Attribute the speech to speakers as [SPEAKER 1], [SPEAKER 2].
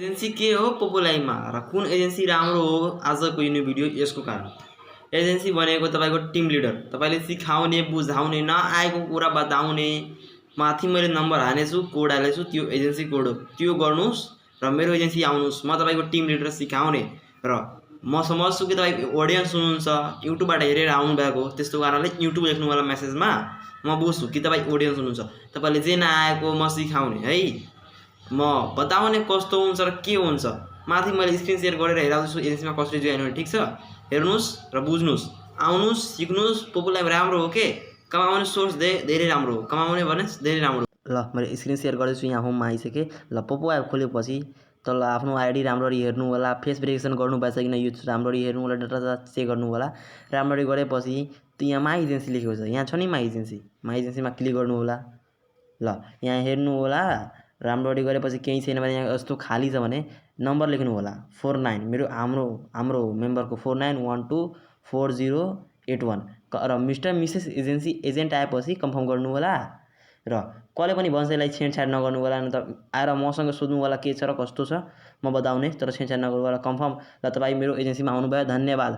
[SPEAKER 1] Agency के हो पोपोलाइमा र कुन एजेन्सी राम्रो हो आजको यो भिडियो यसको कारण। एजेन्सी भनेको तपाईको टिम लिडर, तपाईले सिकाउने बुझाउने नआएको कुरा बताउने, माथि मैले नम्बर हालेछु कोड हालेछु त्यो एजेन्सी कोड हो, त्यो गर्नुस् र मेरो एजेन्सी आउनुस्। म तपाईको टिम लिडर सिकाउने र म समझ्छु कि तपाईको ऑडियन्स हुनुहुन्छ, युट्युबबाट हेरेर आउनु भएको, त्यस्तो कारणले युट्युब लेख्नु होला मेसेजमा। म बुझ्छु कि तपाई ऑडियन्स हुनुहुन्छ, तपाईले जे नआएको म सिकाउने है, म बताउने कस्तो हुन्छ र के हुन्छ। माथि मैले स्क्रिन शेयर गरेर हेराउँछु एजेन्सीमा कसरी जोइन हुने, ठीक छ। हेर्नुस् र बुझ्नुस्, आउनुस्, सिक्नुस्। पोपोलाइम राम्रो हो के, कमाउने सोर्स धेरै राम्रो हो, कमाउने भने धेरै राम्रो। ल मैले स्क्रिन शेयर गर्दैछु, यहाँ होममा आइसके। ल पोपो एप खोलेपछि तल आफ्नो आइडी राम्ररी हेर्नु होला, फेस भेरिफिकेसन गर्नु भएछ किन यो राम्ररी हेर्नु होला, डाटा चेक गर्नु होला। राम्ररी गरेपछि त यहाँ माई एजेन्सी लेखेको छ, यहाँ छ नि माई एजेन्सीमा क्लिक गर्नु होला। ल यहाँ हेर्नु होला, राम्ररी गरेपछि केही छैन भने यहाँ यस्तो खाली छ भने नम्बर लेख्नु होला 49। मेरो हाम्रो मेम्बरको 49124081 र मिस्टर मिसेस एजेन्सी एजेन्ट आएपछि कन्फर्म गर्नु होला। र कसले पनि भन्छ यसलाई छेडछाड नगर्नु होला, न त आएर मसँग सोध्नु होला के छ र कस्तो छ, म बताउने, तर छेडछाड नगर्नु होला। कन्फर्म। ल तपाईँ मेरो एजेन्सीमा आउनुभयो, धन्यवाद।